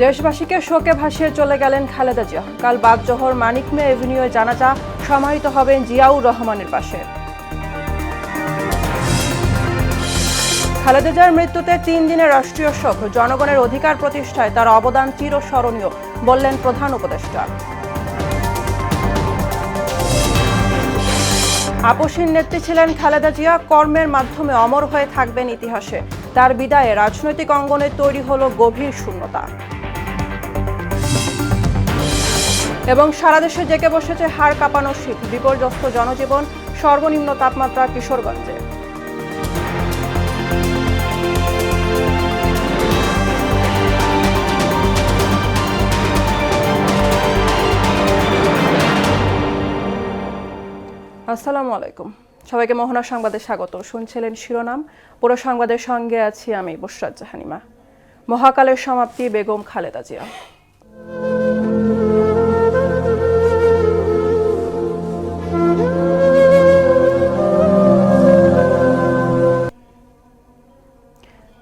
দেশবাসীকে শোকে ভাসিয়ে চলে গেলেন খালেদা জিয়া। কাল বাগজোহর মানিক মে এভিনিউয়ে জানাজা সমাহিত হবেন জিয়াউর রহমানের পাশে। খালেদা জিয়ার মৃত্যুতে 3 দিনের রাষ্ট্রীয় শোক। জনগণের অধিকার প্রতিষ্ঠায় তার অবদান চিরস্মরণীয়, বললেন প্রধান উপদেষ্টা। আপসহীন নেত্রী ছিলেন খালেদা জিয়া, কর্মের মাধ্যমে অমর হয়ে থাকবেন ইতিহাসে। তার বিদায়ে রাজনৈতিক অঙ্গনে তৈরি হলো গভীর শূন্যতা। এবং সারা দেশে জেগে বসেছে হাড় কাঁপানো শীত, বিপর্যস্ত জনজীবন, সর্বনিম্ন তাপমাত্রা কিশোরগঞ্জে। আসসালামু আলাইকুম, সবাইকে মোহনা সংবাদে স্বাগত। শুনছিলেন শিরোনাম, পুরো সংবাদের সঙ্গে আছি আমি বুশরাত জাহানিমা। মহাকালের সমাপ্তি, বেগম খালেদা জিয়া।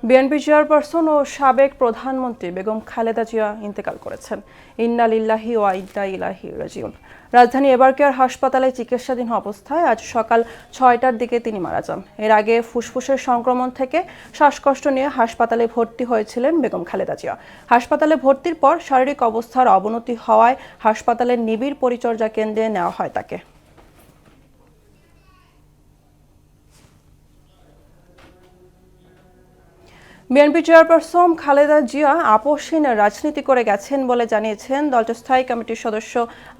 বিএনপি চেয়ারপারসন ও সাবেক প্রধানমন্ত্রী বেগম খালেদা জিয়া ইন্তেকাল করেছেন। ইন্না লিল্লাহি ওয়া ইন্না ইলাইহি রাজিউন। রাজধানী এবারকেয়ার হাসপাতালে চিকিৎসাধীন অবস্থায় আজ সকাল 6টার দিকে তিনি মারা যান। এর আগে ফুসফুসের সংক্রমণ থেকে শ্বাসকষ্ট নিয়ে হাসপাতালে ভর্তি হয়েছিলেন বেগম খালেদা জিয়া। হাসপাতালে ভর্তির পর শারীরিক অবস্থার অবনতি হওয়ায় হাসপাতালের নিবিড় পরিচর্যা কেন্দ্রে নেওয়া হয় তাকে। বিএনপি চেয়ারপারসন খালেদা জিয়া আপসহীন রাজনীতি করে গেছেন বলে জানিয়েছেন দলটির স্থায়ী কমিটির সদস্য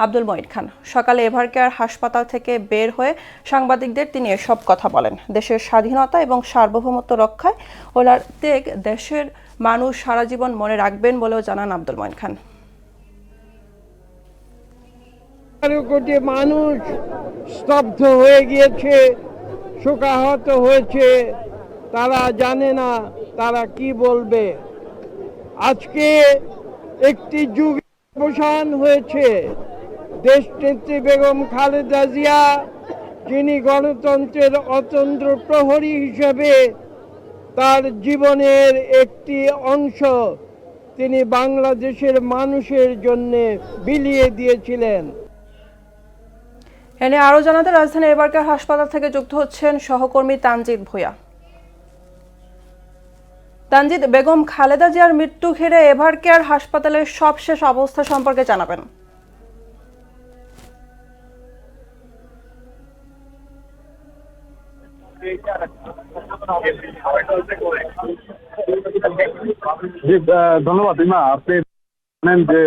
আব্দুল মঈন খান। সকালে এভারকেয়ার হাসপাতাল থেকে বের হয়ে সাংবাদিকদের তিনি এসব কথা বলেন। দেশের স্বাধীনতা এবং সার্বভৌমত্ব রক্ষায় ওনার ত্যাগ দেশের মানুষ সারা জীবন মনে রাখবেন বলেও জানান আব্দুল মঈন খান। কোটি মানুষ স্তব্ধ হয়ে গিয়েছে, শোকাহত হয়েছে, তারা জানে না তারা কি বলবে। আজকে একটি যুগের অবসান হয়েছে। দেশনেত্রী বেগম খালেদা জিয়া, যিনি গণতন্ত্রের অতন্ত্র প্রহরী হিসেবে তার জীবনের একটি অংশ তিনি বাংলাদেশের মানুষের জন্য বিলিয়ে দিয়েছিলেন। এনে আরো জানাতে রাজধানী এবারকেয়ার হাসপাতাল থেকে যুক্ত হচ্ছেন সহকর্মী তানজিদ ভূঁইয়া। তানজিদ, বেগম খালেদা জিয়ার মৃত্যু ঘিরে এভারকেয়ার হাসপাতালের সবশেষ অবস্থা সম্পর্কে জানাবেন। ধন্যবাদ ইমা। আপনি জানেন যে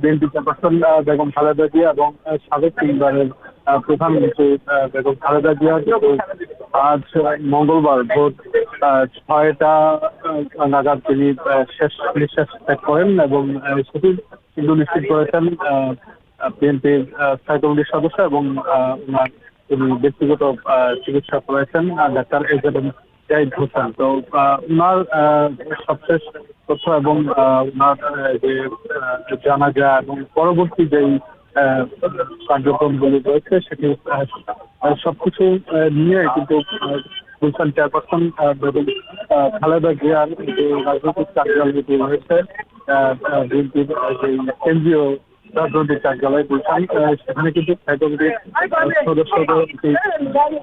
বিএনপি চেয়ারপারসন বেগম খালেদা জিয়া এবং সাবেক তিনবারের প্রধানমন্ত্রী বেগম খালেদা জিয়া আজ মঙ্গলবার ভোর 6টা নাগাদ তিনি শেষ নিঃশ্বাস ত্যাগ করেন এবং সেটি কিন্তু নিশ্চিত করেছেন বিএনপির স্থায়ী কমিটির সদস্য এবং তিনি ব্যক্তিগত চিকিৎসা করেছেন ডাক্তার এজেড জাহিদ হোসেন। তো ওনার সবশেষ তথ্য এবং ওনার যে জানাজা এবং পরবর্তী যেই কার্যক্রমগুলি রয়েছে সেটি সবকিছু নিয়ে কিন্তু গুলশান চেয়ারপারসন বেগম খালেদা জিয়ার যে রাজনৈতিক কার্যালয়টি রয়েছে বিএনপির যে কেন্দ্রীয় রাজনৈতিক কার্যালয় গুলশান, সেখানে কিন্তু স্থায়ী কমিটির সদস্যদের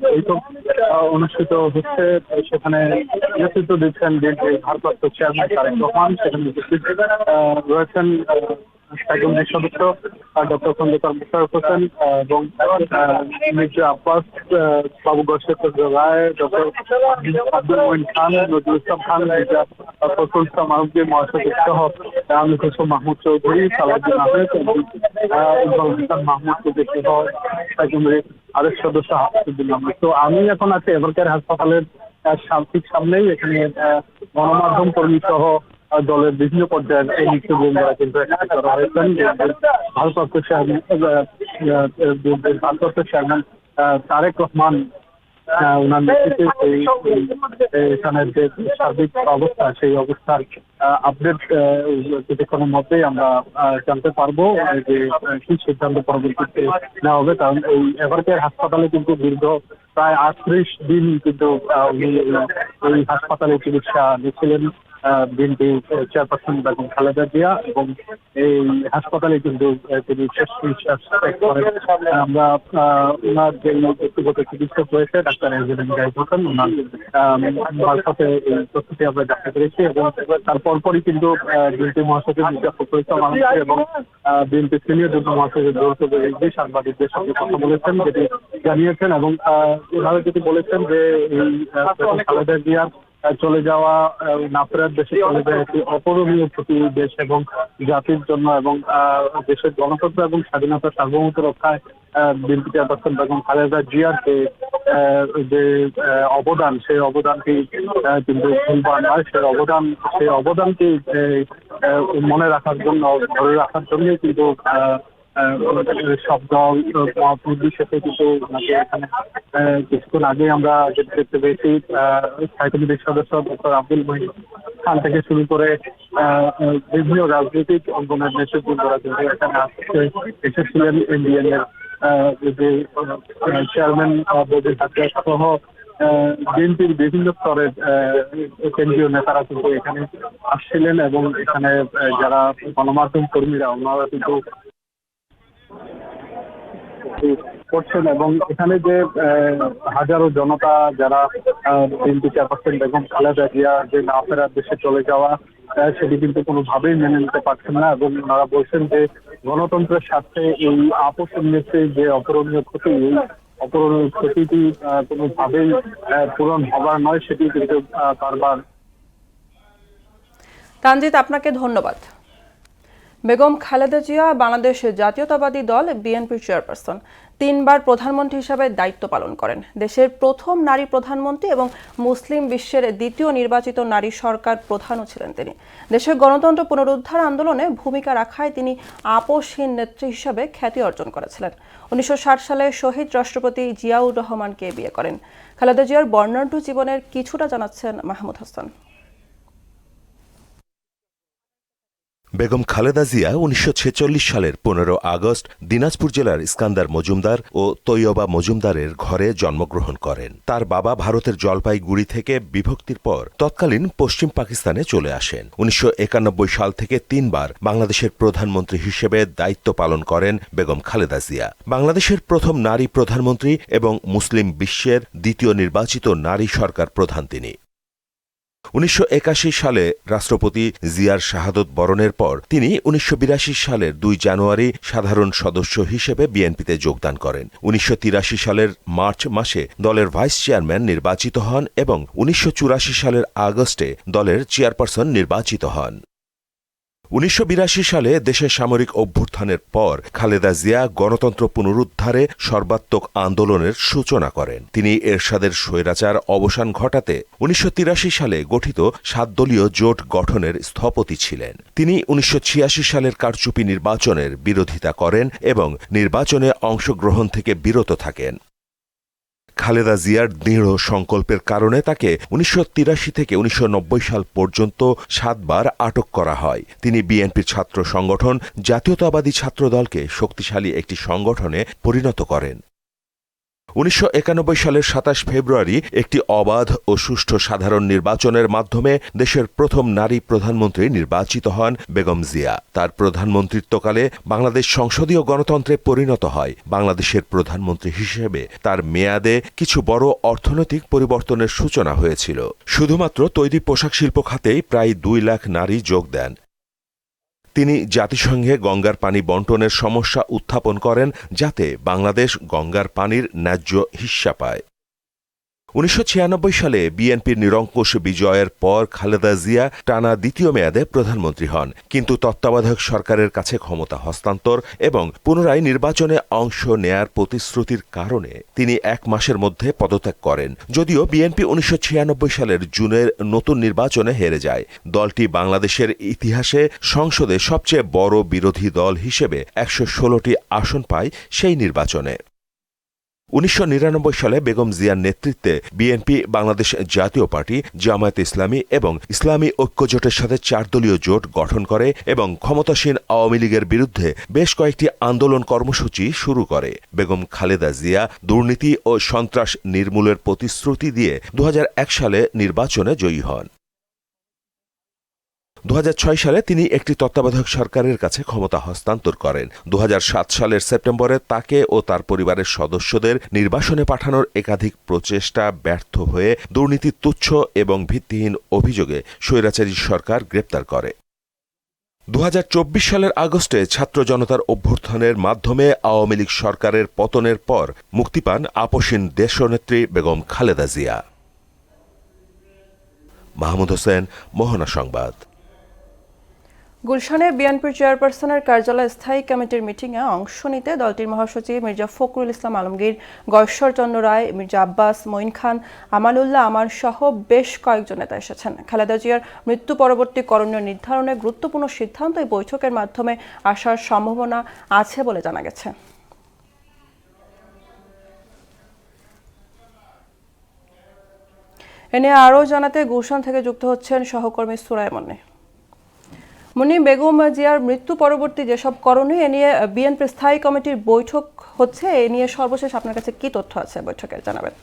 বৈঠক অনুষ্ঠিত হচ্ছে। সেখানে নেতৃত্ব দিচ্ছেন বিএনপির ভারপ্রাপ্ত চেয়ারম্যান তারেক রহমান। সেখানে উপস্থিত রয়েছেন স্থায়ী কমিটির সদস্য ডক্টর খন্দকার মোশাররফ হোসেন এবং মির্জা আব্বাস, বাবু গোশেখর রায়, ডক্টর আব্দুল মঈন খান, নজরুল ইসলাম খান, মির্জা ফখরুল ইসলাম আলমগীর মহাসচিব সহ আমির হোসেন মাহমুদ চৌধুরী, সালাউদ্দিন আহমেদ, ইকবাল হাসান মাহমুদ সহ স্থায়ী কমিটির আরেক সদস্য হাফিজুদ্দিন আহমেদ। তো আমি এখন আছি এভারকেয়ার হাসপাতালের ঠিক সামনেই। এখানে গণমাধ্যম কর্মী সহ দলের বিভিন্ন পর্যায়ের এই নেতৃবৃন্দরা কিন্তু এখানে করা হয়েছেন। ভারপ্রাপ্ত চেয়ারম্যান তারেক রহমান ওনার নেতৃত্বে এখানের যে সার্বিক অবস্থা, সেই অবস্থার আপডেট কিছুক্ষণের মধ্যেই আমরা জানতে পারবো যে কি সিদ্ধান্ত পরবর্তীতে নেওয়া হবে। কারণ এই এভারকেয়ার হাসপাতালে কিন্তু দীর্ঘ প্রায় 38 দিন কিন্তু উনি এই হাসপাতালে চিকিৎসা নিয়েছিলেন বিএনপি চেয়ারপারসন বেগম খালেদা জিয়া, এবং এই হাসপাতালে কিন্তু তিনি শেষ নিঃশ্বাস ত্যাগ করেন। আমরা ওনার যে ব্যক্তিগত চিকিৎসক রয়েছে ডাক্তার এজেন্ট গাইড হোসেন, ওনার মারফতে এই তথ্যটি আমরা জানতে পেরেছি, এবং তার পরপরই কিন্তু বিএনপি মহাসচিব মির্জা ফখরুল ইসলাম আলমগীর এবং বিএনপি সিনিয়র যুগ্ম মহাসচিব দৌলতুল রিজভী সাংবাদিকদের সঙ্গে কথা বলেছেন, যেটি জানিয়েছেন, এবং ওনারা যেটি বলেছেন যে এই খালেদা জিয়ার চলে যাওয়া, না ফেরার দেশে চলে যাওয়া একটি অপূরণীয় ক্ষতি দেশ এবং জাতির জন্য, এবং দেশের গণতন্ত্র এবং স্বাধীনতা সার্বভৌমত্ব রক্ষায় বিএনপি চেয়ারপারসন বেগম খালেদা জিয়ার যে অবদান, সেই অবদানটি কিন্তু ভুলবার নয়। সেই অবদানকে মনে রাখার জন্য, ধরে রাখার জন্যই কিন্তু সব দল মত নির্বিশেষে কিন্তু এখানে কিছুক্ষণ আগে আমরা দেখতে পেয়েছি স্থায়ী কমিটির সদস্য ডক্টর আব্দুল মহিন খান থেকে শুরু করে বিভিন্ন রাজনৈতিক অঙ্গনের নেতৃবৃন্দরা কিন্তু এখানে এসেছিলেন। ইন্ডিয়ান এর যে চেয়ারম্যান বদির হাতিয়ার সহ বিএনপির বিভিন্ন স্তরের কেন্দ্রীয় নেতারা কিন্তু এখানে আসছিলেন, এবং এখানে যারা গণমাধ্যম কর্মীরা ওনারা কিন্তু করছেন, এবং এখানে যে হাজারো জনতা যারা বিএনপি চেয়ারপারসন বেগম খালেদা জিয়া যে না ফেরার দেশে চলে যাওয়া, সেটি কিন্তু কোনোভাবেই মেনে নিতে পারছেন না, এবং ওনারা বলছেন যে গণতন্ত্রের স্বার্থে এই আপোষে যে অপূরণীয় ক্ষতি, এই অপূরণীয় ক্ষতিটি কোনোভাবেই পূরণ হবার নয়, সেটি কিন্তু বারবার। তানজিদ, আপনাকে ধন্যবাদ। বেগম খালেদা জিয়া বাংলাদেশ জাতীয়তাবাদী দল বিএনপির চেয়ারপারসন, 3 বার প্রধানমন্ত্রী হিসাবে দায়িত্ব পালন করেন। দেশের প্রথম নারী প্রধানমন্ত্রী এবং মুসলিম বিশ্বের দ্বিতীয় নির্বাচিত নারী সরকার প্রধানও ছিলেন তিনি। দেশের গণতন্ত্র পুনরুদ্ধার আন্দোলনে ভূমিকা রাখায় তিনি আপোষহীন নেত্রী হিসাবে খ্যাতি অর্জন করেছিলেন। 1960 সালে শহীদ রাষ্ট্রপতি জিয়াউর রহমানকে বিয়ে করেন। খালেদা জিয়ার বর্ণাঢ্য জীবনের কিছুটা জানাচ্ছেন মাহমুদ হাসান। বেগম খালেদা জিয়া 1946 সালের 15 আগস্ট দিনাজপুর জেলার ইস্কান্দার মজুমদার ও তৈয়বা মজুমদারের ঘরে জন্মগ্রহণ করেন। তার বাবা ভারতের জলপাইগুড়ি থেকে বিভক্তির পর তৎকালীন পশ্চিম পাকিস্তানে চলে আসেন। 1991 সাল থেকে 3 বার বাংলাদেশের প্রধানমন্ত্রী হিসেবে দায়িত্ব পালন করেন বেগম খালেদা জিয়া। বাংলাদেশের প্রথম নারী প্রধানমন্ত্রী এবং মুসলিম বিশ্বের দ্বিতীয় নির্বাচিত নারী সরকার প্রধান তিনি। 1981 সালে রাষ্ট্রপতি জিয়ার শাহাদত বরণের পর তিনি 1982 সালের 2 জানুয়ারি সাধারণ সদস্য হিসেবে বিএনপিতে যোগদান করেন। 1983 সালের মার্চ মাসে দলের ভাইস চেয়ারম্যান নির্বাচিত হন এবং 1984 সালের আগস্টে দলের চেয়ারপারসন নির্বাচিত হন। 1982 সালে দেশের সামরিক অভ্যুত্থানের পর খালেদা জিয়া গণতন্ত্র পুনরুদ্ধারে সর্বাত্মক আন্দোলনের সূচনা করেন। তিনি এরশাদের স্বৈরাচার অবসান ঘটাতে 1983 সালে গঠিত 7 দলীয় জোট গঠনের স্থপতি ছিলেন। তিনি 1986 সালের কারচুপি নির্বাচনের বিরোধিতা করেন এবং নির্বাচনে অংশগ্রহণ থেকে বিরত থাকেন। খালেদা জিয়ার দৃঢ় সংকল্পের কারণে তাকে 1983 থেকে 1990 সাল পর্যন্ত 7 বার আটক করা হয়। তিনি বিএনপির ছাত্র সংগঠন জাতীয়তাবাদী ছাত্রদলকে শক্তিশালী একটি সংগঠনে পরিণত করেন। 1991 সালের 27 ফেব্রুয়ারি একটি অবাধ ও সুষ্ঠু সাধারণ নির্বাচনের মাধ্যমে দেশের প্রথম নারী প্রধানমন্ত্রী নির্বাচিত হন বেগম জিয়া। তার প্রধানমন্ত্রিত্বকালে বাংলাদেশ সংসদীয় গণতন্ত্রে পরিণত হয়। বাংলাদেশের প্রধানমন্ত্রী হিসেবে তার মেয়াদে কিছু বড় অর্থনৈতিক পরিবর্তনের সূচনা হয়েছিল। শুধুমাত্র তৈরি পোশাক শিল্প খাতেই প্রায় 2 লাখ নারী যোগ দেন। তিনি জাতিসংঘে গঙ্গার পানি বন্টনের সমস্যা উত্থাপন করেন যাতে বাংলাদেশ গঙ্গার পানির ন্যায্য হিস্সা পায়। 1996 সালে বিএনপির নিরঙ্কুশ বিজয়ের পর খালেদা জিয়া টানা দ্বিতীয় মেয়াদে প্রধানমন্ত্রী হন, কিন্তু তত্ত্বাবধায়ক সরকারের কাছে ক্ষমতা হস্তান্তর এবং পুনরায় নির্বাচনে অংশ নেয়ার প্রতিশ্রুতির কারণে তিনি 1 মাসের মধ্যে পদত্যাগ করেন। যদিও বিএনপি 1996 সালের জুনের নতুন নির্বাচনে হেরে যায়। দলটি বাংলাদেশের ইতিহাসে সংসদে সবচেয়ে বড় বিরোধী দল হিসেবে 116টি আসন পায় সেই নির্বাচনে। 1999 সালে বেগম জিয়ার নেতৃত্বে বিএনপি, বাংলাদেশ জাতীয় পার্টি, জামায়াতে ইসলামী এবং ইসলামী ঐক্যজোটের সাথে 4 দলীয় জোট গঠন করে এবং ক্ষমতাসীন আওয়ামী লীগের বিরুদ্ধে বেশ কয়েকটি আন্দোলন কর্মসূচি শুরু করে। বেগম খালেদা জিয়া দুর্নীতি ও সন্ত্রাস নির্মূলের প্রতিশ্রুতি দিয়ে 2001 সালে নির্বাচনে জয়ী হন। 2006 সালে তিনি একটি তত্ত্বাবধায়ক সরকারের কাছে ক্ষমতা হস্তান্তর করেন। 2007 সালের সেপ্টেম্বরে তাকে ও তার পরিবারের সদস্যদের নির্বাসনে পাঠানোর একাধিক প্রচেষ্টা ব্যর্থ হয়ে দুর্নীতি তুচ্ছ এবং ভিত্তিহীন অভিযোগে স্বৈরাচারী সরকার গ্রেপ্তার করে। 2024 সালের আগস্টে ছাত্র জনতার অভ্যুত্থানের মাধ্যমে আওয়ামী লীগ সরকারের পতনের পর মুক্তি পান আপসীন দেশনেত্রী বেগম খালেদা জিয়া। মাহমুদ হোসেন, মোহনা সংবাদ। গুলশানে বিএনপির চেয়ারপারসনের কার্যালয়ে স্থায়ী কমিটির মিটিংয়ে অংশ নিতে দলটির মহাসচিব মির্জা ফখরুল ইসলাম আলমগীর, গয়েশ্বরচন্দ্র রায়, মির্জা আব্বাস, মঈন খান, আমানুল্লাহ আমান সহ বেশ কয়েকজন নেতা এসেছেন। খালেদা জিয়ার মৃত্যু পরবর্তী করণীয় নির্ধারণে গুরুত্বপূর্ণ সিদ্ধান্ত এই বৈঠকের মাধ্যমে আসার সম্ভাবনা আছে বলে জানা গেছে। এ নিয়ে আরও জানাতে গুলশান থেকে যুক্ত হচ্ছেন সহকর্মী সুরাই মনি। মুনি, বেগম জিয়ার মৃত্যু পরবর্তী যেসব করণীয় এ নিয়ে বিএনপি স্থায়ী কমিটির বৈঠক হচ্ছে, এ নিয়ে সর্বশেষ আপনার কাছে কি তথ্য আছে বৈঠকের, জানাবেন।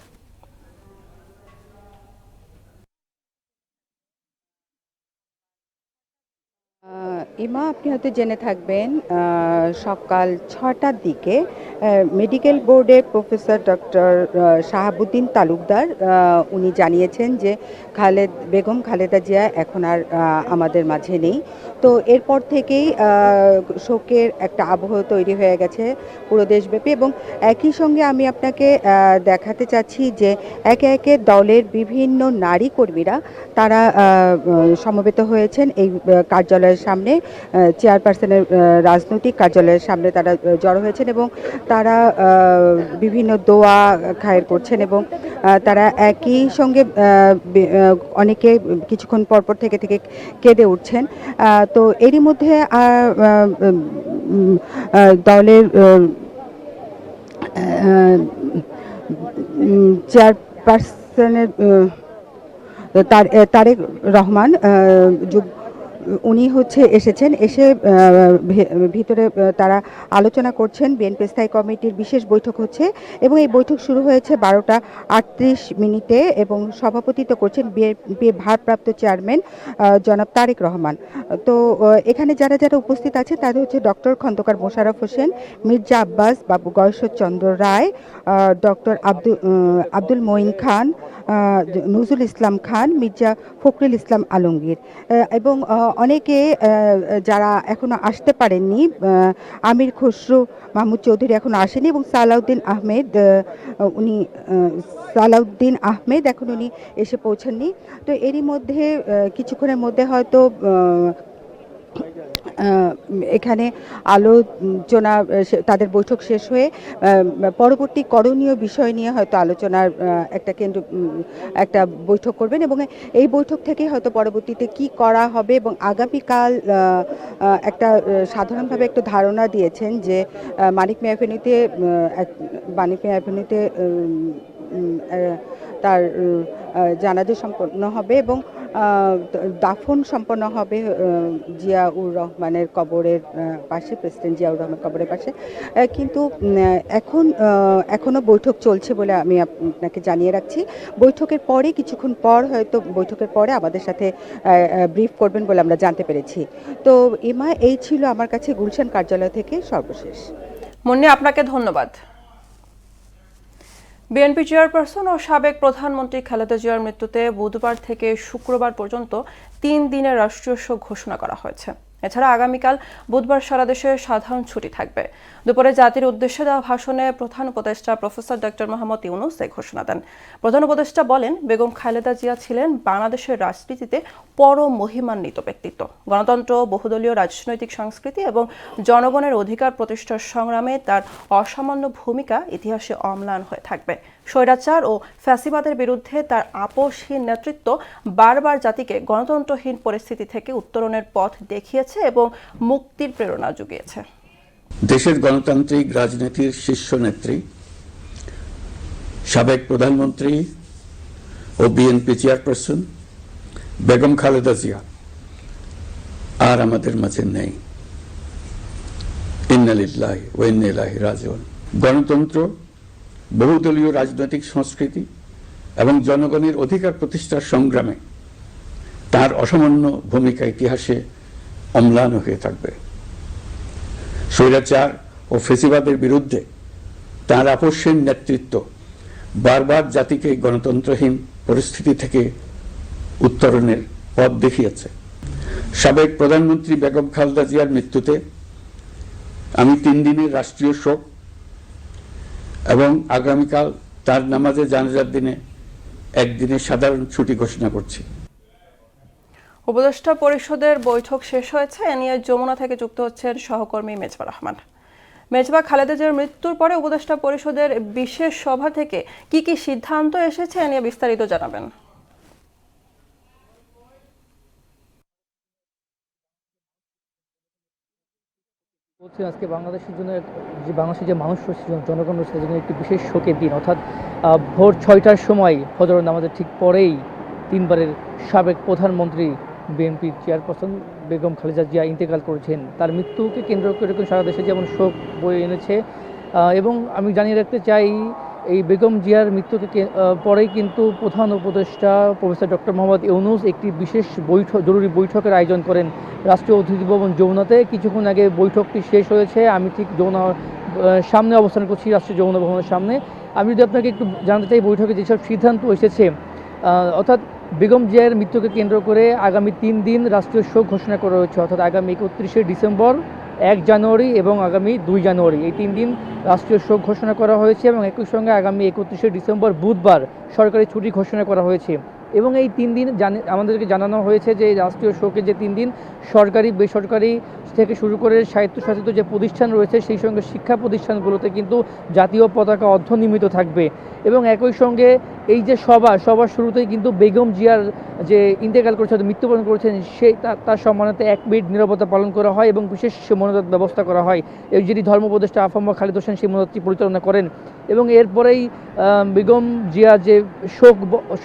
ইমা, আপনি হয়তো জেনে থাকবেন সকাল 6টার দিকে মেডিকেল বোর্ডে প্রফেসর ডক্টর শাহাবুদ্দিন তালুকদার উনি জানিয়েছেন যে বেগম খালেদা জিয়া এখন আর আমাদের মাঝে নেই। তো এরপর থেকেই শোকের একটা আবহ তৈরি হয়ে গেছে পুরো দেশব্যাপী, এবং একই সঙ্গে আমি আপনাকে দেখাতে চাচ্ছি যে একে একে দলের বিভিন্ন নারী কর্মীরা তারা সমবেত হয়েছেন এই কার্যালয়ের সামনে, চেয়ারপারসনের রাজনৈতিক কার্যালয়ের সামনে তারা জড়ো হয়েছেন এবং তারা বিভিন্ন দোয়া খায়ের করছেন এবং তারা একই সঙ্গে অনেকে কিছুক্ষণ পরপর থেকে কেঁদে উঠছেন। তো এরই মধ্যে দলের চেয়ারপারসনের তারেক রহমান উনি এসেছেন, এসে ভিতরে তারা আলোচনা করছেন। বিএনপি স্থায়ী কমিটির বিশেষ বৈঠক হচ্ছে এবং এই বৈঠক শুরু হয়েছে 12টা 38 এবং সভাপতিত্ব করছেন বিএনপি ভারপ্রাপ্ত চেয়ারম্যান জনাব তারেক রহমান। তো এখানে যারা যারা উপস্থিত আছে তাদের ডক্টর খন্দকার মোশাররফ হোসেন, মির্জা আব্বাস, বাবু গয়েশ্বরচন্দ্র রায়, ডক্টর আব্দুল মঈন খান, নজরুল ইসলাম খান, মির্জা ফখরুল ইসলাম আলমগীর এবং অনেকে যারা এখনো আসতে পারেননি। আমির খসরু মাহমুদ চৌধুরী এখনো আসেনি এবং সালাউদ্দিন আহমেদ এখন উনি এসে পৌঁছাননি। তো এরই মধ্যে কিছুক্ষণের মধ্যে হয়তো এখানে আলোচনা, তাদের বৈঠক শেষ হয়ে পরবর্তী করণীয় বিষয় নিয়ে হয়তো আলোচনার একটা বৈঠক করবেন এবং এই বৈঠক থেকে হয়তো পরবর্তীতে কি করা হবে এবং আগামীকাল একটা সাধারণভাবে একটা ধারণা দিয়েছেন যে মানিক মিয়া এভিনিউতে তার জানাজা সম্পন্ন হবে এবং দাফন সম্পন্ন হবে জিয়াউর রহমানের কবরের পাশে, প্রেসিডেন্ট জিয়াউর রহমান কবরের পাশে। কিন্তু এখনো বৈঠক চলছে বলে আমি আপনাকে জানিয়ে রাখছি। বৈঠকের পরে কিছুক্ষণ পর হয়তো বৈঠকের পরে আমাদের সাথে ব্রিফ করবেন বলে আমরা জানতে পেরেছি। তো ইমা, এই ছিল আমার কাছে গুলশান কার্যালয় থেকে সর্বশেষ। মুন্নি, আপনাকে ধন্যবাদ। বিএনপি চেয়ারপারসন ও সাবেক প্রধানমন্ত্রী খালেদা জিয়ার মৃত্যুতে বুধবার থেকে শুক্রবার পর্যন্ত 3 দিনের রাষ্ট্রীয় শোক ঘোষণা করা হয়েছে। এছাড়া আগামীকাল বুধবার সারা দেশে সাধারণ ছুটি থাকবে। দুপুরে জাতির উদ্দেশ্যে দেওয়া ভাষণে প্রধান উপদেষ্টা প্রফেসর ডক্টর মোহাম্মদ ইউনূস এই ঘোষণা দেন। প্রধান উপদেষ্টা বলেন, বেগম খালেদা জিয়া ছিলেন বাংলাদেশের রাজনীতিতে পরম মহিমান্বিত ব্যক্তিত্ব। গণতন্ত্র, বহুদলীয় রাজনৈতিক সংস্কৃতি এবং জনগণের অধিকার প্রতিষ্ঠার সংগ্রামে তার অসামান্য ভূমিকা ইতিহাসে অম্লান হয়ে থাকবে। স্বৈরাচার ও ফ্যাসিবাদের বিরুদ্ধে তার আপোষহীন নেতৃত্ব বারবার জাতিকে গণতন্ত্রহীন পরিস্থিতি থেকে উত্তরণের পথ দেখিয়েছে এবং মুক্তির প্রেরণা জুগিয়েছে। দেশের গণতান্ত্রিক রাজনীতির শীর্ষ নেত্রী, সাবেক প্রধানমন্ত্রী ও বিএনপি চেয়ারপারসন বেগম খালেদা জিয়া আর আমাদের মাঝে নেই। ইন্না লিল্লাহি ওয়া ইন্না ইলাইহি রাজিউন। গণতন্ত্র, বহুদলীয় রাজনৈতিক সংস্কৃতি এবং জনগণের অধিকার প্রতিষ্ঠার সংগ্রামে তার অসামান্য ভূমিকা ইতিহাসে অম্লান হয়ে থাকবে। স্বৈরাচার ও ফেসিবাদের বিরুদ্ধে তার আপসহীন নেতৃত্ব বারবার জাতিকে গণতন্ত্রহীন পরিস্থিতি থেকে উত্তরণের পথ দেখিয়েছে। সাবেক প্রধানমন্ত্রী বেগম খালেদা জিয়ার মৃত্যুতে আমি 3 দিনের রাষ্ট্রীয় শোক এবং আগামীকাল তার নামাজে জানাজার দিনে একদিনের সাধারণ ছুটি ঘোষণা করছি। উপদেষ্টা পরিষদের বৈঠক শেষ হয়েছে। এ নিয়ে যমুনা থেকে যুক্ত হচ্ছেন সহকর্মী মেজবা রহমান। মেজবা, খালেদা জিয়ার মৃত্যুর পরে উপদেষ্টা পরিষদের বিশেষ সভা থেকে কি কি সিদ্ধান্ত এসেছে এ নিয়ে বিস্তারিত জানাবেন। বলছি আজকে বাংলাদেশের জন্য বাংলাদেশের যে মানুষ রয়েছে, জনগণ রয়েছে, সেজন্য একটি বিশেষ শোকের দিন। অর্থাৎ ভোর 6টার সময় ফজরের নামাজের ঠিক পরেই 3 বারের সাবেক প্রধানমন্ত্রী বিএনপির চেয়ারপারসন বেগম খালেদা জিয়া ইন্তেকাল করেছেন। তার মৃত্যুকে কেন্দ্র করে সারা দেশে যেমন শোক বয়ে এনেছে, এবং আমি জানিয়ে রাখতে চাই এই বেগম জিয়ার মৃত্যুকে পরেই কিন্তু প্রধান উপদেষ্টা প্রফেসর ডক্টর মোহাম্মদ ইউনূস একটি বিশেষ জরুরি বৈঠকের আয়োজন করেন রাষ্ট্রীয় অতিথি ভবন যমুনাতে। কিছুক্ষণ আগে বৈঠকটি শেষ হয়েছে। আমি ঠিক যমুনার সামনে অবস্থান করছি, রাষ্ট্রীয় যমুনা ভবনের সামনে। আমি যদি আপনাকে একটু জানতে চাই বৈঠকে যেসব সিদ্ধান্ত এসেছে, অর্থাৎ বেগম জিয়ার মৃত্যুকে কেন্দ্র করে আগামী 3 দিন রাষ্ট্রীয় শোক ঘোষণা করা হয়েছে। অর্থাৎ আগামী 31শে ডিসেম্বর, 1 জানুয়ারি এবং আগামী 2 জানুয়ারি এই 3 দিন রাষ্ট্রীয় শোক ঘোষণা করা হয়েছে, এবং একই সঙ্গে আগামী 31শে ডিসেম্বর বুধবার সরকারি ছুটি ঘোষণা করা হয়েছে। এবং এই 3 দিন আমাদেরকে জানানো হয়েছে যে রাষ্ট্রীয় শোকের যে 3 দিন সরকারি বেসরকারি থেকে শুরু করে স্বায়ত্তশাসিত যে প্রতিষ্ঠান রয়েছে, সেই সঙ্গে শিক্ষা প্রতিষ্ঠানগুলোতে কিন্তু জাতীয় পতাকা অর্ধনির্মিত থাকবে। এবং একই সঙ্গে এই যে সবার শুরুতেই কিন্তু বেগম জিয়ার যে ইন্তেকাল করেছে, মৃত্যুবরণ করেছেন, সেই তার সম্মানার্থে 1 মিনিট নীরবতা পালন করা হয় এবং বিশেষ মোনাজাত ব্যবস্থা করা হয়। এই যেটি ধর্ম উপদেষ্টা আফম খালিদ হোসেন সেই মোনাজাতটি পরিচালনা করেন। এবং এরপরেই বেগম জিয়া যে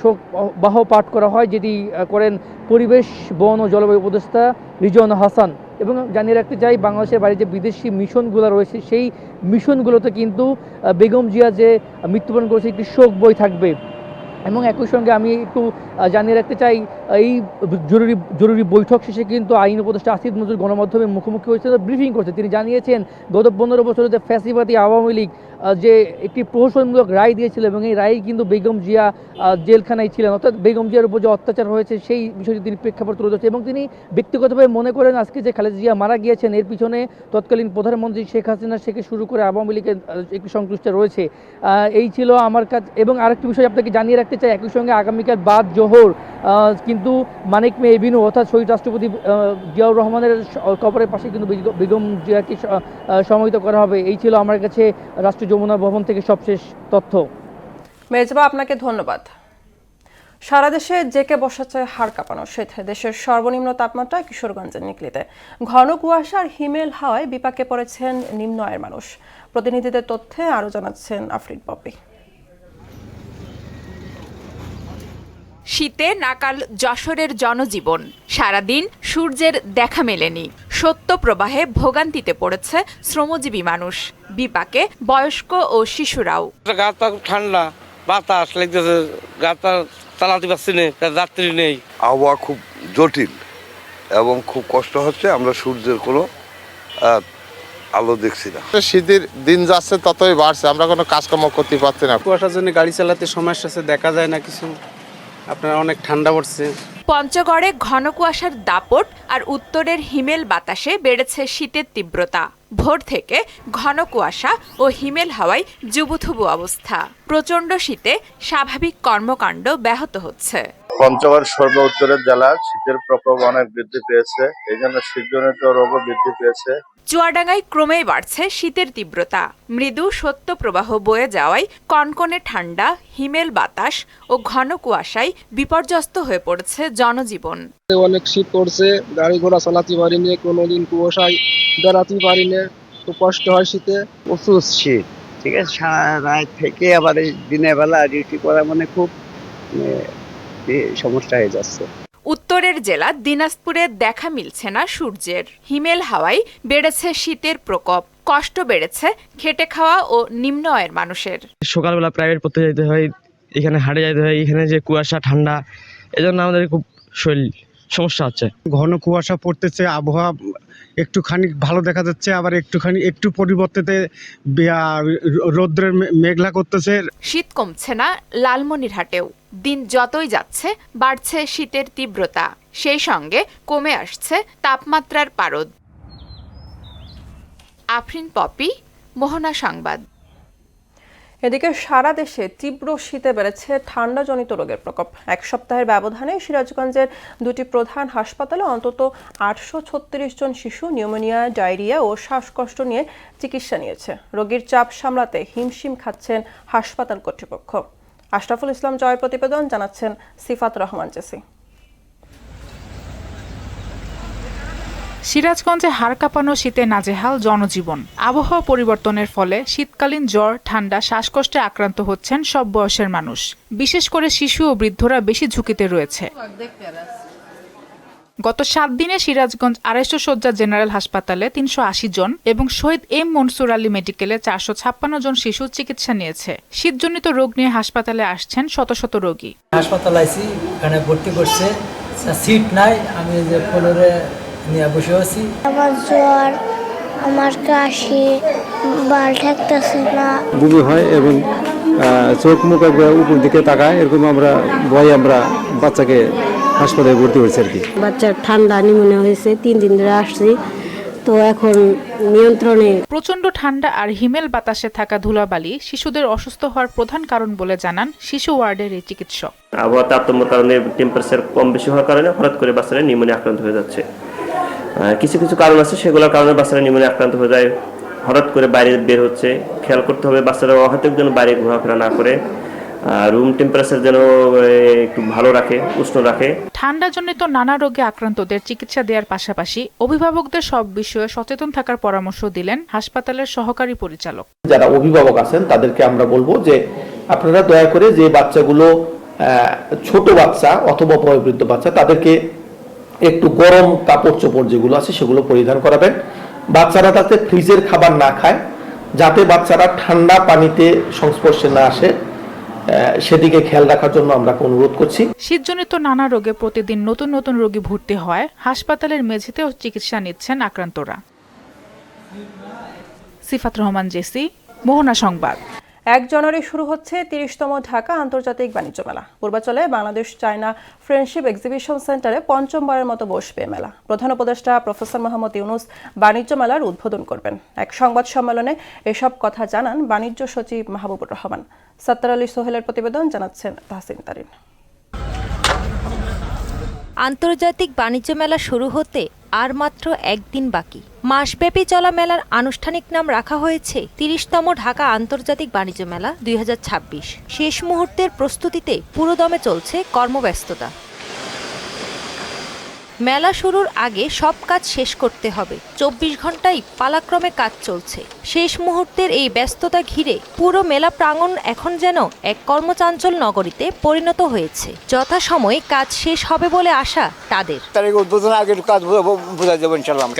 শোকবাহ পাঠ করা হয়, যেটি করেন পরিবেশ, বন ও জলবায়ু উপদেষ্টা রিজওয়ানা হাসান। এবং জানিয়ে রাখতে চাই বাংলাদেশের বাইরে যে বিদেশি মিশনগুলো রয়েছে, সেই মিশনগুলোতে কিন্তু বেগম জিয়া যে মৃত্যুবরণ করেছে একটি শোক বই থাকবে। এবং একই সঙ্গে আমি একটু জানিয়ে রাখতে চাই, এই জরুরি বৈঠক শেষে কিন্তু আইন উপদেষ্টা আসিফ নজরুল গণমাধ্যমের মুখোমুখি হয়েছে, ব্রিফিং করছে। তিনি জানিয়েছেন গত 15 বছরে যে ফ্যাসিবাদী আওয়ামী লীগ যে একটি প্রহসনমূলক রায় দিয়েছিল, এবং এই রায় কিন্তু বেগম জিয়া জেলখানায় ছিলেন। অর্থাৎ বেগম জিয়ার উপর যে অত্যাচার হয়েছে সেই বিষয়টি তিনি প্রেক্ষাপট তুলে ধরছেন। এবং তিনি ব্যক্তিগতভাবে মনে করেন আজকে যে খালেদা জিয়া মারা গিয়েছেন, এর পিছনে তৎকালীন প্রধানমন্ত্রী শেখ হাসিনা থেকে শুরু করে আওয়ামী লীগের একটি সংশ্লিষ্ট রয়েছে। এই ছিল আমার কাজ। এবং আরেকটি বিষয় আপনাকে জানিয়ে রাখতে চাই, একই সঙ্গে আগামীকাল বাদ জোহর কিন্তু মানিক মে এভিনিউ অর্থাৎ শহীদ রাষ্ট্রপতি জিয়াউর রহমানের কবরের পাশে কিন্তু বেগম জিয়াকে সমাহিত করা হবে। এই ছিল আমার কাছে রাষ্ট্রীয় যমুনা ভবন থেকে সবশেষ তথ্য। মেজবা, আপনাকে ধন্যবাদ। সারা দেশে জেকে বসাচ্ছে হাড় কাঁপানো শীত। দেশের সর্বনিম্ন তাপমাত্রা কিশোরগঞ্জের নিকলিতে। ঘন কুয়াশা আর হিমেল হাওয়ায় বিপাকে পড়েছেন নিম্ন আয়ের মানুষ। প্রতিনিধিদের তথ্যে আরও জানাচ্ছেন আফরিন পপি। শীতে নাকাল যশোরের জনজীবন। সারাদিন সূর্যের দেখা মেলেনি। সত্য প্রবাহে ভোগান্তিতে পড়েছে শ্রমজীবী মানুষ। বিপাকে বয়স্ক ও শিশুরাও। গাতা ঠান্ডা, বাতাস লাগতেছে, গাতা চালাতে পারছি না, যাত্রী নেই। আবহাওয়া খুব জটিল এবং খুব কষ্ট হচ্ছে। আমরা সূর্যের কোনো আলো দেখছি না। শীতের দিন যাচ্ছে ততই বাড়ছে, আমরা কোনো কাজকর্ম করতে পারছি না। কুয়াশার জন্য গাড়ি চালাতে সমস্যা আছে, দেখা যায় না কিছু। আপনার অনেক ঠান্ডা পড়ছে। পঞ্চগড়ে ঘন কুয়াশার দাপট আর উত্তরের হিমেল বাতাসে বেড়েছে শীতের তীব্রতা। ভোর থেকে ঘন কুয়াশা ও হিমেল হাওয়ায় জুবুথুবু অবস্থা। প্রচণ্ড শীতে স্বাভাবিক কর্মকাণ্ড ব্যাহত হচ্ছে। পঞ্চগড় সর্ব উত্তরের জেলা, শীতের প্রকোপ অনেক বৃদ্ধি পেয়েছে। এই জন্য শীতজনিত রোগও বৃদ্ধি পেয়েছে। চুয়াডাঙ্গায় ক্রমেই বাড়ছে শীতের তীব্রতা। মৃদু সত্য প্রবাহ বয়ে যাওয়ায় কনকনে ঠান্ডা, হিমেল বাতাস ও ঘন কুয়াশায় বিপর্যস্ত হয়ে পড়েছে জনজীবন। অনেক শীত পড়ছে, গাড়ি ঘোড়া চালাতে পারি না, কোনোদিন কুয়াশায় বেড়াতে পারি না, খুব কষ্ট হয় শীতে। প্রচুর শীত, ঠিক আছে। সারা রাত থেকে আবার এই দিনের বেলা ডিউটি করা মানে খুব সমস্যা হয়ে যাচ্ছে। উত্তরের জেলা দিনাজপুরে দেখা মিলছে না সূর্যের। হিমেল হাওয়ায় বেড়েছে শীতের প্রকোপ। কষ্ট বেড়েছে খেটে খাওয়া ও নিম্ন আয়ের মানুষের। সকালবেলা প্রাইভেট পড়তে যেতে হয়, এখানে হাটে যেতে হয়, এখানে যে কুয়াশা ঠান্ডা, এজন্য আমাদের খুব শরীর সমস্যা হচ্ছে। ঘন কুয়াশা পড়তেছে, আবহাওয়া একটুখানি ভালো দেখা যাচ্ছে, আবার একটু পরিবর্তিতে রৌদ্রের মেঘলা করতেছে। শীত কমছে না লালমনিরহাটেও। দিন যতই যাচ্ছে বাড়ছে শীতের তীব্রতা, সেই সঙ্গে কমে আসছে তাপমাত্রার পারদ। আফরিন পপি, মোহনা সংবাদ। এদিকে সারা দেশে তীব্র শীতে বেড়েছে ঠান্ডাজনিত রোগের প্রকোপ। এক সপ্তাহের ব্যবধানে সিরাজগঞ্জের দুটি প্রধান হাসপাতালে অন্তত 836 জন শিশু নিউমোনিয়া, ডায়রিয়া ও শ্বাসকষ্ট নিয়ে চিকিৎসা নিয়েছে। রোগীর চাপ সামলাতে হিমশিম খাচ্ছেন হাসপাতাল কর্তৃপক্ষ। আশরাফুল ইসলাম জয়ের প্রতিবেদন, জানাচ্ছেন সিফাত রহমান জেসি। সিরাজগঞ্জে হাড় কাঁপানো শীতে নাজেহাল জনজীবন। আবহাওয়া পরিবর্তনের ফলে শীতকালীন জ্বর, ঠান্ডা, শ্বাসকষ্টে আক্রান্ত হচ্ছেন সব বয়সের মানুষ। বিশেষ করে শিশু ও বৃদ্ধরা বেশি ঝুঁকিতে রয়েছে। গত 7 দিনে সিরাজগঞ্জ 250 শয্যা জেনারেল হাসপাতালে 380 জন এবং শহীদ এম মনসুর আলী মেডিকেলে 456 জন শিশু চিকিৎসা নিয়েছে। শীতজনিত রোগ নিয়ে হাসপাতালে আসছেন শত শত রোগী। হাসপাতালে আইছি, এখানে ভর্তি করছে, সিট নাই, আমি যে ফ্লোরে নিয়ে বসে আছি। আমার জ্বর, আমার কাশি, বাল ঠেকতেছে না, বমি হয় এবং চোখ মুখ উপর দিকে তাকায়, এরকম আমরা বাচ্চাকে হাসপাতালে ভর্তি হয়েছে আর কি। বাচ্চার ঠান্ডা নিউমোনিয়া হয়েছে, 3 দিন ধরে আসছি, তো এখন নিয়ন্ত্রণে। প্রচন্ড ঠান্ডা আর হিমেল বাতাসে থাকা ধুলাবালি শিশুদের অসুস্থ হওয়ার প্রধান কারণ বলে জানান শিশু ওয়ার্ডের এই চিকিৎসক। আবহাওয়া তারতম্যের কারণে টেম্পারেচার কম বেশি হওয়ার কারণে হঠাৎ করে বাচ্চারা নিউমোনিয়া আক্রান্ত হয়ে যাচ্ছে। কিছু কিছু কারণ আছে, সেগুলোর কারণে বাচ্চারা নিউমোনিয়া আক্রান্ত হয়ে যায়। হঠাৎ করে বাইরে বের হচ্ছে, খেয়াল করতে হবে বাচ্চারা হয়তো যেন বাইরে ঘোরাফেরা না করে, রুম টেম্পারেচার যেন একটু ভালো রাখে, উষ্ণ রাখে। ঠান্ডাজনিত নানা রোগে আক্রান্তদের চিকিৎসা দেওয়ার পাশাপাশি অভিভাবকদের সব বিষয়ে সচেতন থাকার পরামর্শ দিলেন হাসপাতালের সহকারী পরিচালক। যারা অভিভাবক আছেন তাদেরকে আমরা বলবো যে আপনারা দয়া করে যে বাচ্চাগুলো ছোট বাচ্চা অথবা বয়োবৃদ্ধ বাচ্চা, তাদেরকে একটু গরম কাপড় চোপড় যেগুলো আছে সেগুলো পরিধান করাবেন। বাচ্চারা যাতে ফ্রিজের খাবার না খায়, যাতে বাচ্চারা ঠান্ডা পানিতে সংস্পর্শে না আসে, সেদিকে খেয়াল রাখার জন্য আমরা অনুরোধ করছি। শীতজনিত নানা রোগে প্রতিদিন নতুন নতুন রোগী ভর্তি হয়, হাসপাতালের মেঝেতেও চিকিৎসা নিচ্ছেন আক্রান্তরা। সিফাত রহমান জেসি, মোহনা সংবাদ। 1 জানুয়ারি শুরু হচ্ছে 30তম ঢাকা আন্তর্জাতিক বাণিজ্য মেলা। পূর্বাচলে বাংলাদেশ চায়না ফ্রেন্ডশিপ এক্সিবিশন সেন্টারে 5মবারের মতো বসবে মেলা। প্রধান উপদেষ্টা প্রফেসর মোহাম্মদ ইউনুস বাণিজ্য মেলার উদ্বোধন করবেন। এক সংবাদ সম্মেলনে এসব কথা জানান বাণিজ্য সচিব মাহবুবুর রহমান। সত্তার আলী সোহেলের প্রতিবেদন, জানাচ্ছেন তাহসিন তারিন। আন্তর্জাতিক বাণিজ্য মেলা শুরু হতে আর মাত্র 1 দিন বাকি। মাসব্যাপী চলা মেলার আনুষ্ঠানিক নাম রাখা হয়েছে 30তম ঢাকা আন্তর্জাতিক বাণিজ্য মেলা 2026। শেষ মুহূর্তের প্রস্তুতিতে পুরোদমে চলছে কর্মব্যস্ততা। মেলা শুরুর আগে সব কাজ শেষ করতে হবে। 24 ঘন্টাই পালাক্রমে কাজ চলছে। শেষ মুহূর্তের এই ব্যস্ততা ঘিরে পুরো মেলা প্রাঙ্গণ এখন যেন এক কর্মচাঞ্চল নগরীতে পরিণত হয়েছে। যথাসময়ে কাজ শেষ হবে বলে আশা তাদের।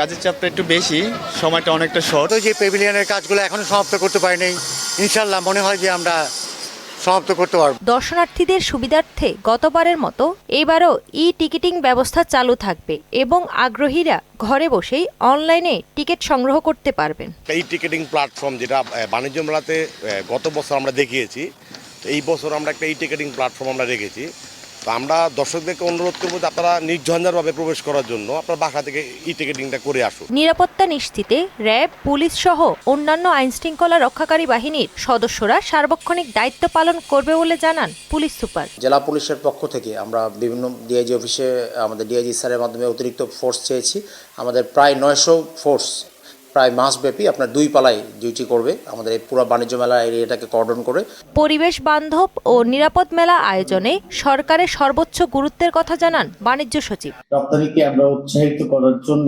কাজের চাপটা একটু বেশি, সময়টা অনেকটা শর্ট। যে প্যাভিলিয়নের কাজগুলো এখনো সমাপ্ত করতে পারিনি, ইনশাআল্লাহ মনে হয় যে আমরা সমাপ্ত করতে পারব। দর্শনার্থীদের সুবিধার্থে গতবারের মতো এবারও টিকিটিং ব্যবস্থা চালু থাকবে এবং আগ্রহীরা ঘরে বসেই অনলাইনে টিকিট সংগ্রহ করতে পারবেন। এই টিকিটিং প্ল্যাটফর্ম যেটা বাণিজ্য মেলাতে গত বছর আমরা দেখিয়েছি, এই বছর আমরা একটা টিকিটিং প্ল্যাটফর্ম আমরা রেখেছি। তো আমরা দর্শকদেরকে অনুরোধ করবো যে আপনারা নির্ঝঞ্ঝাটভাবে প্রবেশ করার জন্য আপনার বাসা থেকে টিকিটিংটা করে আসুন। নিরাপত্তা নিশ্চিতে র্যাব, পুলিশ সহ অন্যান্য আইনশৃঙ্খলা রক্ষাকারী বাহিনীর সদস্যরা সার্বক্ষণিক দায়িত্ব পালন করবে বলে জানান পুলিশ সুপার। জেলা পুলিশের পক্ষ থেকে আমরা বিভিন্ন ডিআইজি অফিসে আমাদের ডিআইজি স্যারের মাধ্যমে অতিরিক্ত ফোর্স চেয়েছি। আমাদের প্রায় 900 ফোর্স প্রায় মাসব্যাপী আপনার 2 পালায় ডিউটি করবে আমাদের এই পুরো বাণিজ্য মেলা এরিয়াটাকে কর্ডন করে। পরিবেশ বান্ধব ও নিরাপদ মেলা আয়োজনে সরকারের সর্বোচ্চ গুরুত্বের কথা জানান বাণিজ্য সচিব। রপ্তানিকে আমরা উৎসাহিত করার জন্য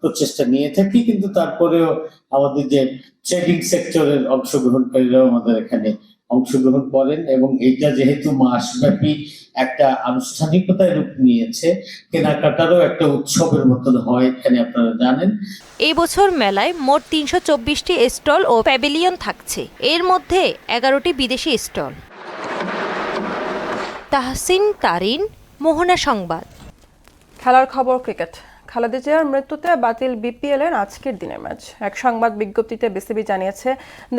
প্রচেষ্টা নিয়ে থাকি, কিন্তু তারপরেও আমাদের যে ট্রেডিং সেক্টরের অংশগ্রহণকারীরাও আমাদের এখানে অংশগ্রহণ করেন এবং এটা যেহেতু মাসব্যাপী একটা আনুষ্ঠানিকতায় রূপ নিয়েছে, কেনাকাটারও একটা উৎসবের মতন হয় এখানে, আপনারা জানেন। এই বছর মেলায় মোট 324টি স্টল ও প্যাভিলিয়ন থাকছে, এর মধ্যে 11টি বিদেশি স্টল। তাহসিন তারিন, মোহনা সংবাদ। খেলার খবর ক্রিকেট। খালেদা জিয়ার মৃত্যুতে বাতিল বিপিএল এর আজকের দিনের ম্যাচ। এক সংবাদ বিজ্ঞপ্তিতে বিসিবি জানিয়েছে,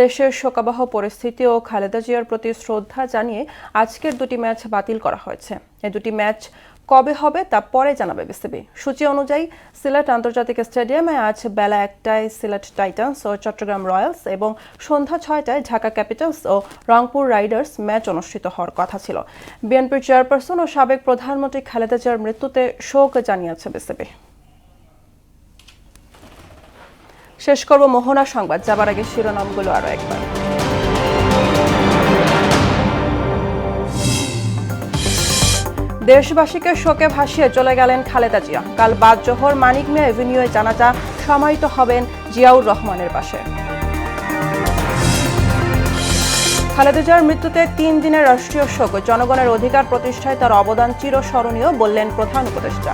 দেশের শোকাবহ পরিস্থিতি ও খালেদা জিয়ার প্রতি শ্রদ্ধা জানিয়ে আজকের দুটি ম্যাচ বাতিল করা হয়েছে। এই দুটি ম্যাচ কবে হবে তা পরে জানাবে বিসিবি। সূচি অনুযায়ী সিলেট আন্তর্জাতিক স্টেডিয়ামে আজ বেলা 1টায় সিলেট টাইটান্স ও চট্টগ্রাম রয়্যালস এবং সন্ধ্যা 6টায় ঢাকা ক্যাপিটালস ও রংপুর রাইডার্স ম্যাচ অনুষ্ঠিত হওয়ার কথা ছিল। বিএনপির চেয়ারপারসন ও সাবেক প্রধানমন্ত্রী খালেদা জিয়ার মৃত্যুতে শোক জানিয়েছে বিসিবি। শেষ করব মোহনা সংবাদ, যাবার আগে শিরোনামগুলো আরো একবার। দেশবাসীকে শোকে ভাসিয়ে চলে গেলেন খালেদা জিয়া। কাল বাদ জোহর মানিক মিয়া এভিনিউয়ে জানাজা সমাহিত হবেন জিয়াউর রহমানের পাশে। খালেদা জিয়ার মৃত্যুতে 3 দিনের রাষ্ট্রীয় শোক। জনগণের অধিকার প্রতিষ্ঠায় তার অবদান চিরস্মরণীয় বললেন প্রধান উপদেষ্টা।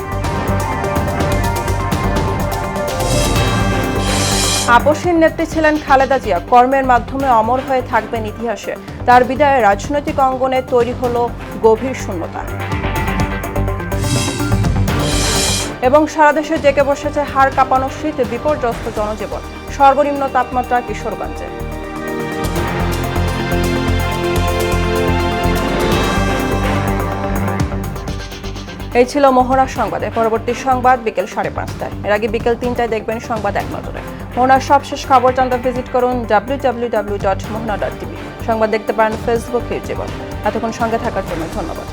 আপসহীন নেত্রী ছিলেন খালেদা জিয়া, কর্মের মাধ্যমে অমর হয়ে থাকবেন ইতিহাসে। তার বিদায়ে রাজনৈতিক অঙ্গনে তৈরি হলো গভীর শূন্যতা। এবং সারা দেশে জেগে বসেছে হাড় কাঁপানো শীত, বিপর্যস্ত জনজীবন। সর্বনিম্ন তাপমাত্রা কিশোরগঞ্জে। এই ছিল মোহনা সংবাদে। পরবর্তী সংবাদ বিকেল 5:30টায়। এর আগে বিকেল 3টায় দেখবেন সংবাদ এক নজরে। মোহনার সবশেষ খবর জানতে ভিজিট করুন www.mohana.tv। সংবাদ দেখতে পারেন ফেসবুক, ইউটিউব। এতক্ষণ সঙ্গে থাকার জন্য ধন্যবাদ।